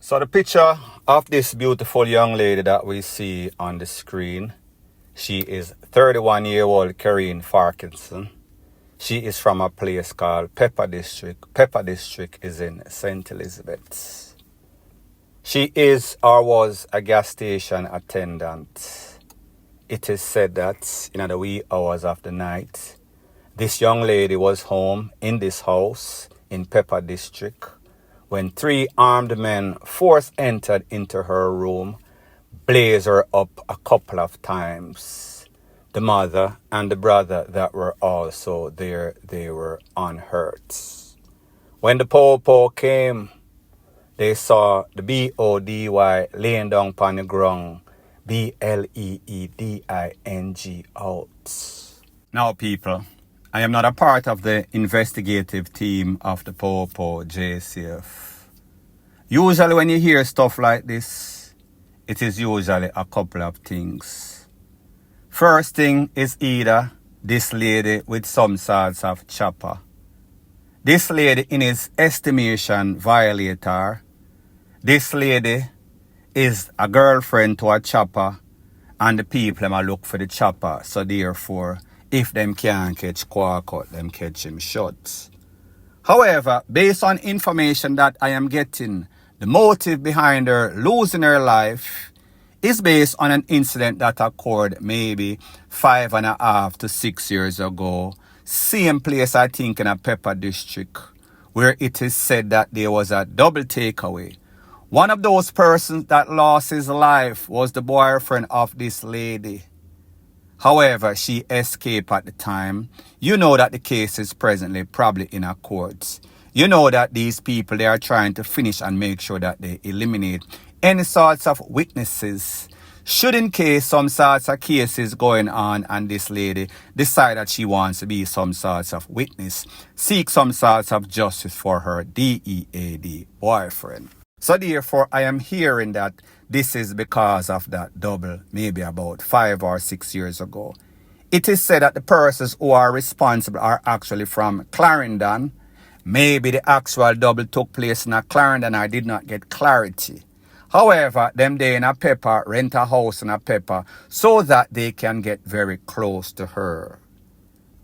So the picture of this beautiful young lady that we see on the screen, she is 31-year-old Karine Parkinson. She is from a place called Pepper District. Pepper District is in St. Elizabeth. She is or was a gas station attendant. It is said that in the wee hours of the night, this young lady was home in this house in Pepper District when 3 armed men entered into her room, blazed her up a couple of times. The mother and the brother that were also there, they were unhurt. When the po came, they saw the B-O-D-Y laying down upon the ground, B-L-E-E-D-I-N-G out. Now, people, I am not a part of the investigative team of the Popo JCF. Usually when you hear stuff like this, it is usually a couple of things. First thing is either this lady with some sorts of chopper. This lady in his estimation violator. This lady is a girlfriend to a chopper and the people might look for the chopper. So therefore, if them can't catch Quark out, them catch him short. However, based on information that I am getting, the motive behind her losing her life is based on an incident that occurred maybe 5.5 to 6 years ago. Same place, I think, in a Pepper District, where it is said that there was a double takeaway. One of those persons that lost his life was the boyfriend of this lady. However, she escaped at the time. You know that the case is presently probably in a court. You know that these people, they are trying to finish and make sure that they eliminate any sorts of witnesses. Should in case some sorts of cases going on and this lady decide that she wants to be some sorts of witness, seek some sorts of justice for her DEAD boyfriend. So therefore, I am hearing that this is because of that double, maybe about 5 or 6 years ago. It is said that the persons who are responsible are actually from Clarendon. Maybe the actual double took place in a Clarendon. I did not get clarity. However, them they in a Pepper rent a house in a Pepper so that they can get very close to her.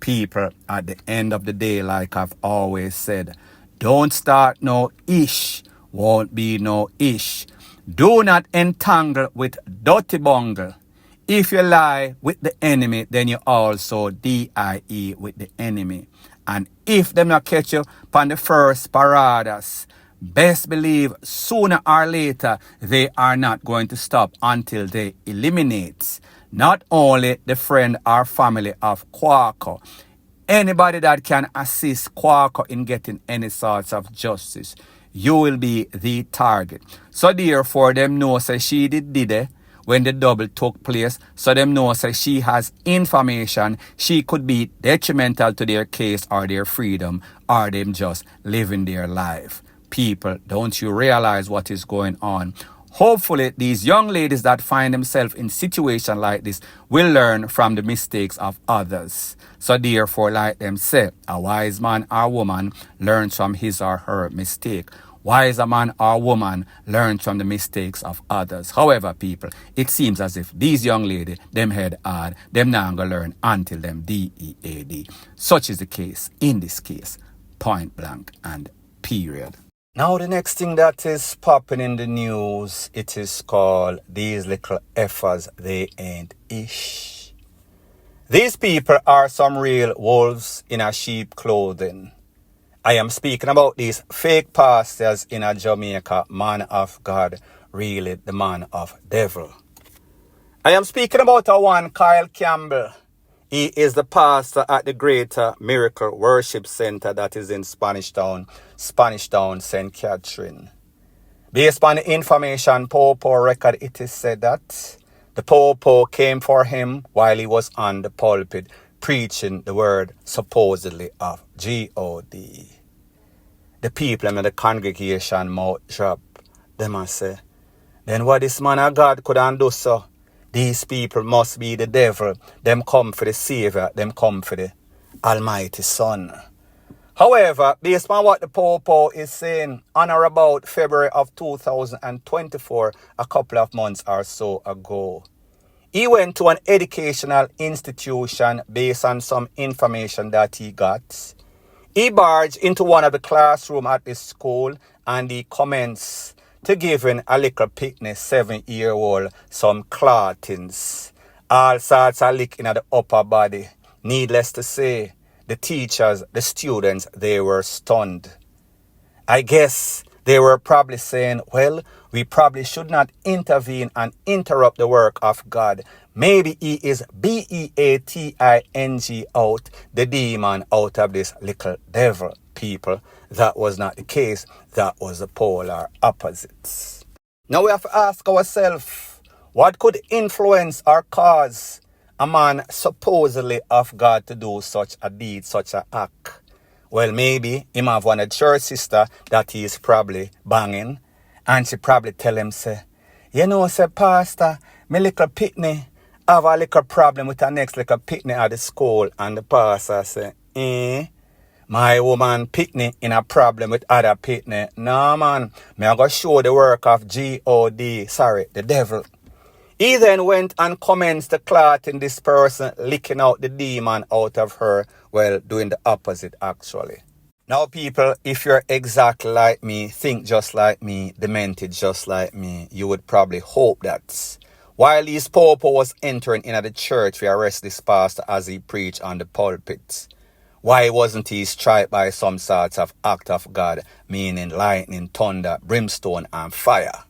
People, at the end of the day, like I've always said, don't start no ish, won't be no ish. Do not entangle with dirty bungle. If you lie with the enemy, then you also DIE with the enemy. And if them not catch you upon the first paradas, best believe sooner or later they are not going to stop until they eliminate not only the friend or family of Quarko, anybody that can assist Quarko in getting any sorts of justice. You will be the target. So therefore, them know say she did it when the double took place. So them know say she has information. She could be detrimental to their case or their freedom or them just living their life. People, don't you realize what is going on? Hopefully, these young ladies that find themselves in situation like this will learn from the mistakes of others. So therefore, like them say, a wise man or woman learns from his or her mistake. Wise a man or woman learns from the mistakes of others. However, people, it seems as if these young ladies, them head hard, them not gonna learn until them DEAD. Such is the case in this case, point blank and period. Now the next thing that is popping in the news, it is called these little effers, they ain't ish. These people are some real wolves in a sheep clothing. I am speaking about these fake pastors in a Jamaica, man of God, really the man of devil. I am speaking about a one Kyle Campbell. He is the pastor at the Greater Miracle Worship Center that is in Spanish Town, St. Catherine. Based on the information Popo record, it is said that the Popo came for him while he was on the pulpit preaching the word supposedly of God. The people in the congregation mouth drop. They must say, then what this man of God could undo so? These people must be the devil. Them come for the Savior. Them come for the Almighty Son. However, based on what the Popo is saying, on or about February of 2024, a couple of months or so ago, he went to an educational institution based on some information that he got. He barged into one of the classrooms at the school and he commenced to giving a little picnic 7-year-old some clothings. All sorts of licking at the upper body. Needless to say, the teachers, the students, they were stunned. I guess they were probably saying, well, we probably should not intervene and interrupt the work of God. Maybe he is beating out the demon out of this little devil. People, that was not the case. That was the polar opposites. Now we have to ask ourselves, what could influence or cause a man supposedly of God to do such a deed, such an act? Well, maybe him have one a church sister that he is probably banging, and she probably tell him, say, you know, say, Pastor, my little pitney have a little problem with the next little pitney at the school. And the pastor say, my woman pitney in a problem with other pitney. No, man, me I go show the work of the devil. He then went and commenced the clot in this person, licking out the demon out of her, well, doing the opposite actually. Now people, if you're exactly like me, think just like me, demented just like me, you would probably hope that while this Popo was entering into the church, we arrest this pastor as he preached on the pulpit. Why wasn't he struck by some sort of act of God, meaning lightning, thunder, brimstone and fire?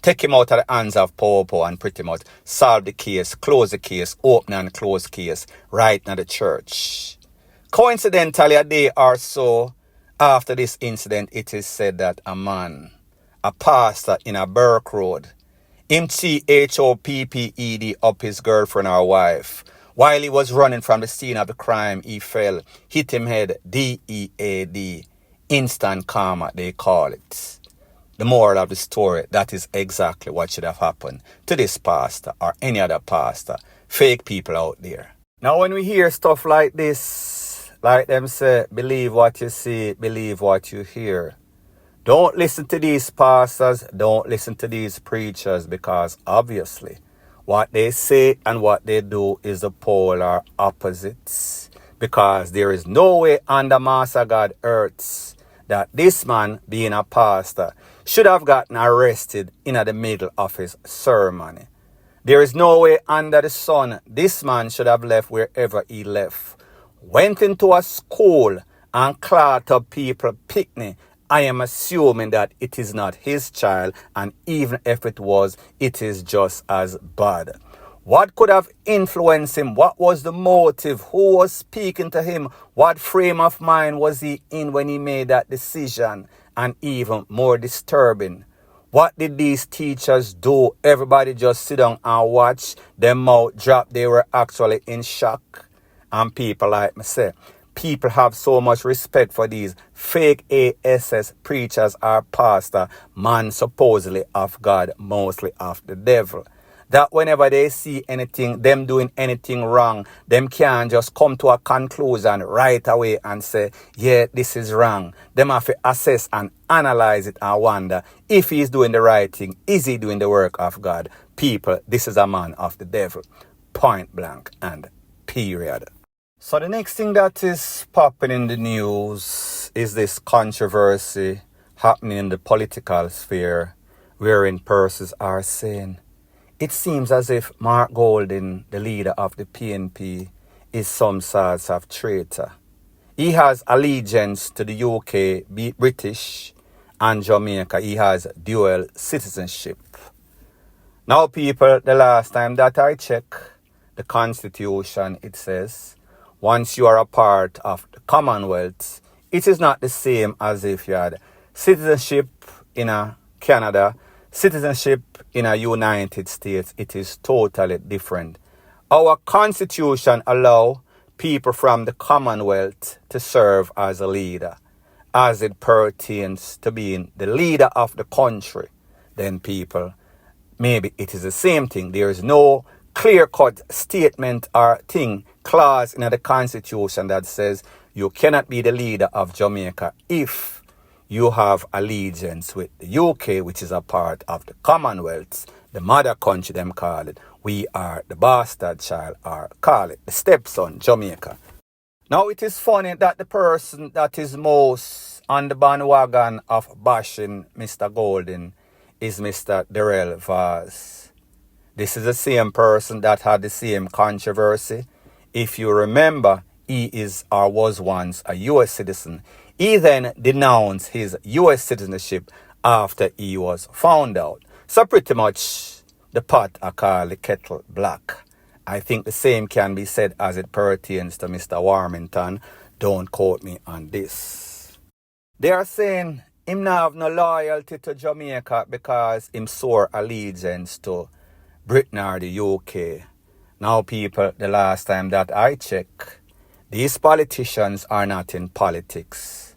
Take him out of the hands of Popo and pretty much solve the case, close the case, open and close case right in the church. Coincidentally, a day or so after this incident, it is said that a man, a pastor in a Burke Road, him CHOPPED up his girlfriend or wife. While he was running from the scene of the crime, he fell, hit him head, DEAD, instant karma, they call it. The moral of the story, that is exactly what should have happened to this pastor or any other pastor. Fake people out there. Now when we hear stuff like this, like them say, believe what you see, believe what you hear. Don't listen to these pastors, don't listen to these preachers, because obviously what they say and what they do is the polar opposites. Because there is no way under Master God earths that this man, being a pastor, should have gotten arrested in the middle of his ceremony. There is no way under the sun this man should have left wherever he left. Went into a school and caught up people picnic. I am assuming that it is not his child, and even if it was, it is just as bad. What could have influenced him? What was the motive? Who was speaking to him? What frame of mind was he in when he made that decision? And even more disturbing, what did these teachers do? Everybody just sit down and watch, their mouth drop. They were actually in shock. And people like me say, people have so much respect for these fake ASS preachers or pastor, man supposedly of God, mostly of the devil. That whenever they see anything, them doing anything wrong, them can't just come to a conclusion right away and say, yeah, this is wrong. Them have to assess and analyze it and wonder if he's doing the right thing. Is he doing the work of God? People, this is a man of the devil. Point blank and period. So the next thing that is popping in the news is this controversy happening in the political sphere, wherein persons are saying, it seems as if Mark Golding, the leader of the PNP, is some sort of traitor. He has allegiance to the UK, British, and Jamaica. He has dual citizenship. Now, people, the last time that I checked the Constitution, it says, once you are a part of the Commonwealth, it is not the same as if you had citizenship in Canada, citizenship in the United States. It is totally different. Our Constitution allows people from the Commonwealth to serve as a leader, as it pertains to being the leader of the country. Then people, maybe it is the same thing. There is no clear-cut statement or clause in the Constitution that says You cannot be the leader of Jamaica if you have allegiance with the UK, which is a part of the Commonwealth, the mother country, them call it. We are the bastard child, or call it the stepson, Jamaica. Now, it is funny that the person that is most on the bandwagon of bashing Mr. Golden is Mr. Darrell Vaz. This is the same person that had the same controversy. If you remember, he is or was once a U.S. citizen. He then denounced his U.S. citizenship after he was found out. So pretty much the pot I call the kettle black. I think the same can be said as it pertains to Mr. Warmington. Don't quote me on this. They are saying him not have no loyalty to Jamaica because him swore allegiance to Britain or the UK. Now, people, the last time that I checked, these politicians are not in politics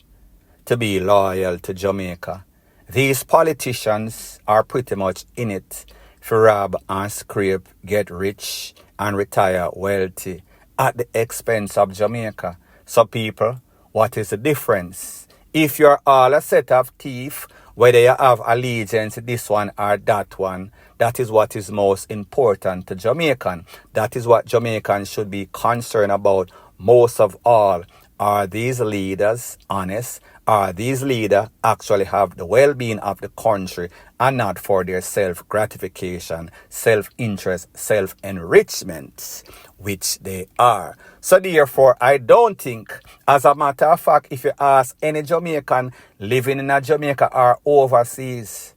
to be loyal to Jamaica. These politicians are pretty much in it to rob and scrape, get rich and retire wealthy at the expense of Jamaica. So, people, what is the difference? If you're all a set of thieves, whether you have allegiance to this one or that one, that is what is most important to Jamaican. That is what Jamaicans should be concerned about most of all. Are these leaders honest? Are these leaders actually have the well-being of the country and not for their self-gratification, self-interest, self-enrichment, which they are. So therefore, I don't think, as a matter of fact, if you ask any Jamaican living in a Jamaica or overseas,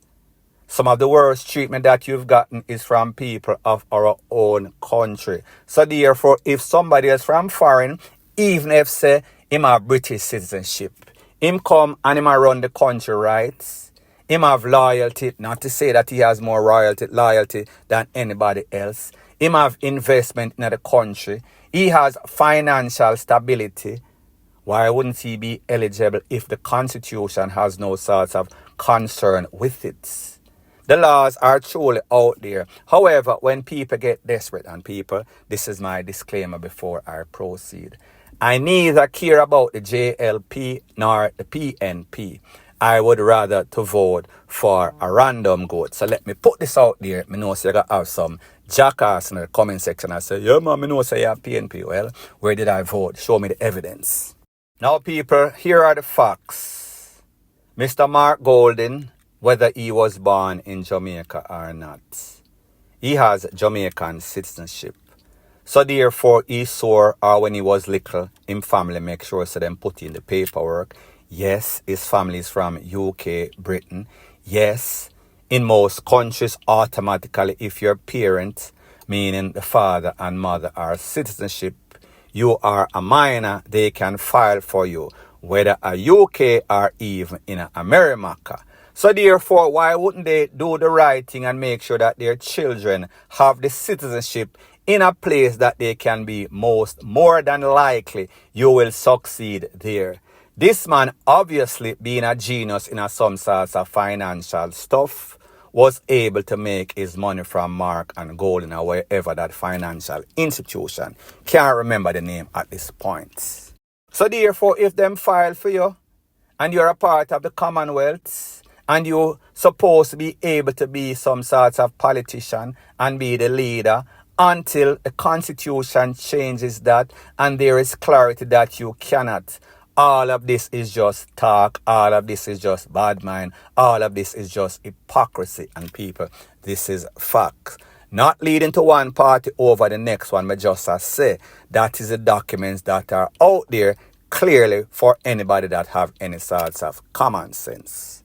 some of the worst treatment that you've gotten is from people of our own country. So therefore, if somebody is from foreign, even if say him have British citizenship, him come and him a run the country right, him have loyalty, not to say that he has more loyalty than anybody else. Him have investment in the country. He has financial stability. Why wouldn't he be eligible if the Constitution has no sorts of concern with it? The laws are truly out there. However, when people get desperate, and people, this is my disclaimer before I proceed, I neither care about the JLP nor the PNP. I would rather to vote for a random goat. So let me put this out there. I know so you got to have some jackass in the comment section. I say, yeah man, I know say you have PNP. Well, where did I vote? Show me the evidence. Now people, here are the facts. Mr. Mark Golden, whether he was born in Jamaica or not, he has Jamaican citizenship. So therefore, he swore, or when he was little, him family make sure so them put in the paperwork. Yes, his family is from UK, Britain. Yes, in most countries, automatically, if your parent, meaning the father and mother, are citizenship, you are a minor, they can file for you, whether a UK or even in America. So therefore, why wouldn't they do the right thing and make sure that their children have the citizenship in a place that they can be more than likely you will succeed there? This man, obviously being a genius in some sorts of financial stuff, was able to make his money from Mark and Golden or wherever that financial institution. Can't remember the name at this point. So therefore, if them file for you and you're a part of the Commonwealth and you're supposed to be able to be some sort of politician and be the leader until the Constitution changes that and there is clarity that you cannot. All of this is just talk. All of this is just bad mind. All of this is just hypocrisy. And people, this is facts. Not leading to one party over the next one, but just as say, that is the documents that are out there clearly for anybody that have any sorts of common sense.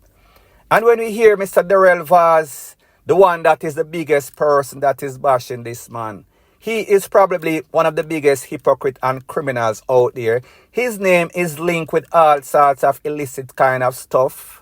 And when we hear Mr. Darrell Vaz, the one that is the biggest person that is bashing this man, he is probably one of the biggest hypocrite and criminals out there. His name is linked with all sorts of illicit kind of stuff.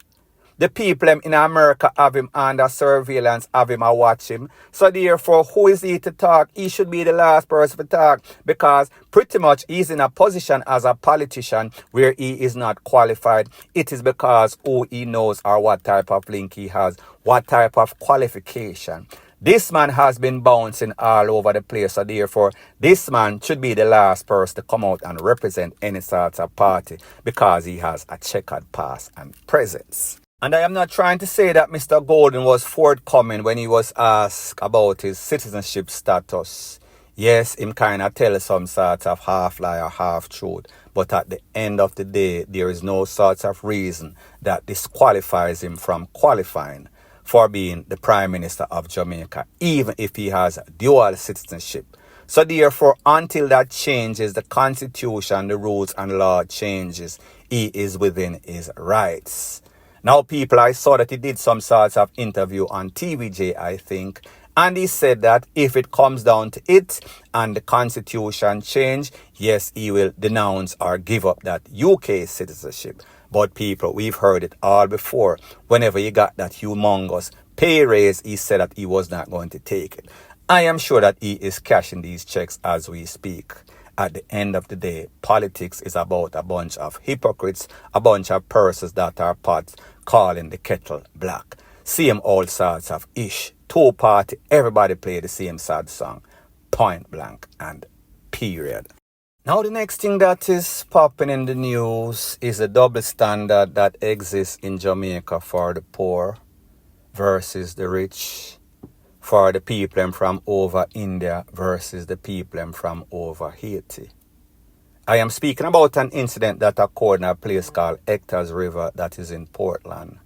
The people in America have him under surveillance, have him watch him. So therefore, who is he to talk? He should be the last person to talk because pretty much he's in a position as a politician where he is not qualified. It is because who he knows or what type of link he has, what type of qualification. This man has been bouncing all over the place, so therefore this man should be the last person to come out and represent any sort of party because he has a checkered past and presence. And I am not trying to say that Mr. Golden was forthcoming when he was asked about his citizenship status. Yes, him kind of tell some sort of half lie or half truth, but at the end of the day, there is no sort of reason that disqualifies him from qualifying for being the Prime Minister of Jamaica, even if he has dual citizenship. So therefore, until that changes, the constitution, the rules and law changes, he is within his rights. Now, people, I saw that he did some sort of interview on TVJ, I think, and he said that if it comes down to it and the constitution change, yes, he will denounce or give up that UK citizenship. But people, we've heard it all before. Whenever he got that humongous pay raise, he said that he was not going to take it. I am sure that he is cashing these checks as we speak. At the end of the day, politics is about a bunch of hypocrites, a bunch of persons that are pots calling the kettle black. Same all sorts of ish. Two party, everybody play the same sad song. Point blank and period. Now the next thing that is popping in the news is a double standard that exists in Jamaica for the poor versus the rich, for the people from over India versus the people from over Haiti. I am speaking about an incident that occurred in a place called Hector's River that is in Portland,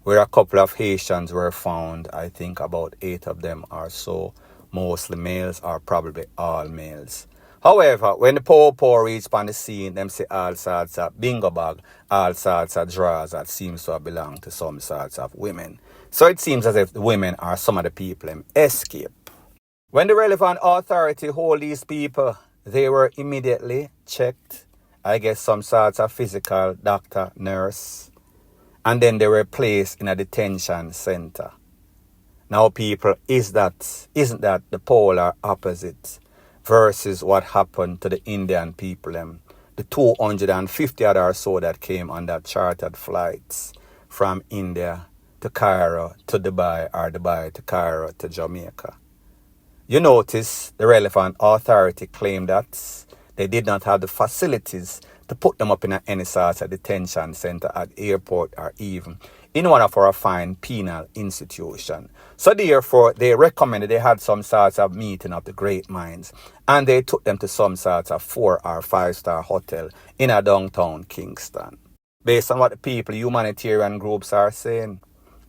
where a couple of Haitians were found, I think about 8 of them or so, mostly males or probably all males. However, when the poor reached on the scene, them see all sorts of bingo bag, all sorts of drawers that seems to belong to some sorts of women. So it seems as if the women are some of the people escape. When the relevant authority hold these people, they were immediately checked. I guess some sorts of physical doctor, nurse. And then they were placed in a detention center. Now people, isn't that the polar opposite versus what happened to the Indian people, the 250 odd or so that came on that chartered flights from India to Cairo to Dubai or Dubai to Cairo to Jamaica. You notice the relevant authority claimed that they did not have the facilities to put them up in any sort of detention center at airport or even in one of our fine penal institutions. So therefore, they recommended they had some sort of meeting of the great minds and they took them to some sort of 4 or 5-star hotel in a downtown Kingston. Based on what the people, humanitarian groups are saying,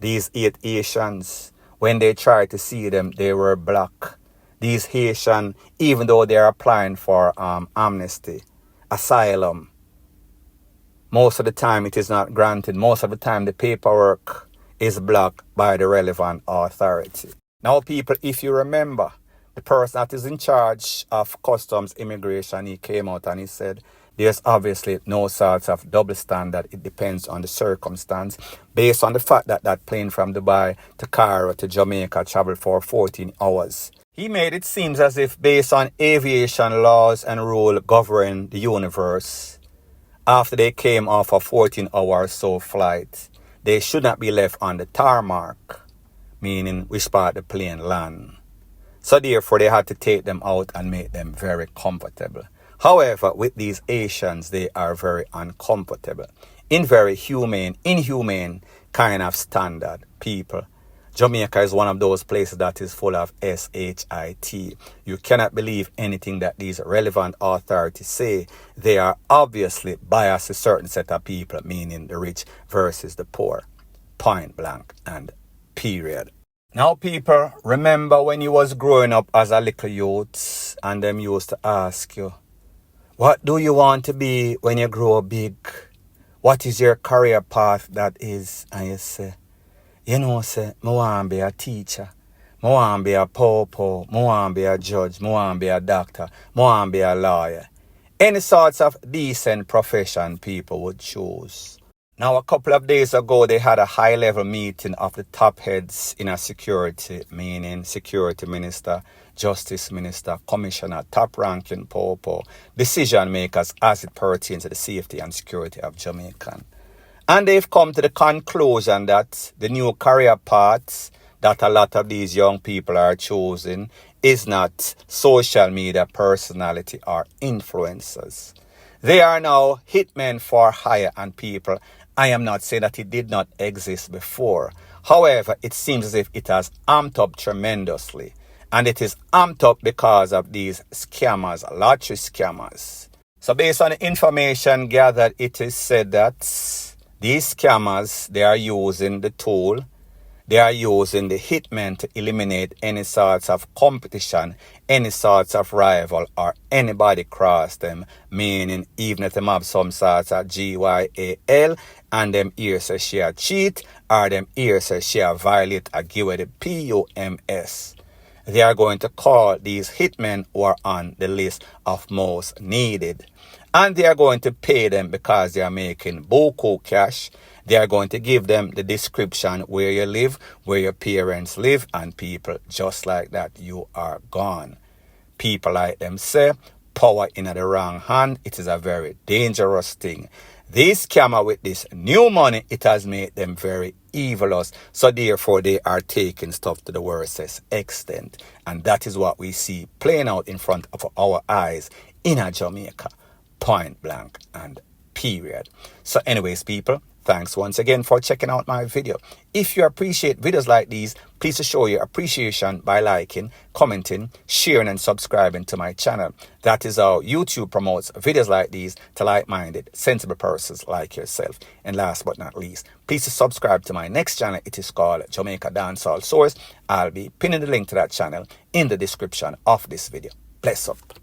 these 8 Haitians, when they tried to see them, they were black. These Haitian, even though they are applying for amnesty, asylum, most of the time it is not granted. Most of the time the paperwork is blocked by the relevant authority. Now people, if you remember, the person that is in charge of customs immigration, he came out and he said, there's obviously no sort of double standard. It depends on the circumstance. Based on the fact that that plane from Dubai to Cairo to Jamaica traveled for 14 hours. He made it seem as if based on aviation laws and rule governing the universe, after they came off a 14-hour or so flight, they should not be left on the tarmac, meaning which part the plane land. So therefore, they had to take them out and make them very comfortable. However, with these Asians, they are very uncomfortable. In very inhumane kind of standard people. Jamaica is one of those places that is full of shit. You cannot believe anything that these relevant authorities say. They are obviously biased to a certain set of people, meaning the rich versus the poor. Point blank and period. Now people, remember when you was growing up as a little youth and them used to ask you, what do you want to be when you grow big? What is your career path that is? And you say, you know, say, I want to be a teacher. I want to be a popo. I want to be a judge. I want to be a doctor. I want to be a lawyer. Any sorts of decent profession people would choose. Now, a couple of days ago, they had a high-level meeting of the top heads in a security, meaning security minister, justice minister, commissioner, top-ranking popo, decision makers as it pertains to the safety and security of Jamaicans. And they've come to the conclusion that the new career paths that a lot of these young people are choosing is not social media personality or influencers. They are now hitmen for hire, and people, I am not saying that it did not exist before. However, it seems as if it has amped up tremendously. And it is amped up because of these scammers, lottery scammers. So based on the information gathered, it is said that these scammers, they are using the tool, they are using the hitmen to eliminate any sorts of competition, any sorts of rival, or anybody cross them. Meaning, even if them have some sorts of GYAL, and them here say she a cheat, or them here say she a violate or give away the PUMS. They are going to call these hitmen who are on the list of most needed. And they are going to pay them because they are making buku cash. They are going to give them the description where you live, where your parents live, and people, just like that, you are gone. People like them say, power in the wrong hand, it is a very dangerous thing. This scammer with this new money, it has made them very evilous. So therefore, they are taking stuff to the worst extent. And that is what we see playing out in front of our eyes in a Jamaica. Point blank and period. So anyways, people, thanks once again for checking out my video. If you appreciate videos like these, please show your appreciation by liking, commenting, sharing, and subscribing to my channel. That is how YouTube promotes videos like these to like-minded, sensible persons like yourself. And last but not least, please subscribe to my next channel. It is called Jamaica Dancehall Source. I'll be pinning the link to that channel in the description of this video. Bless up.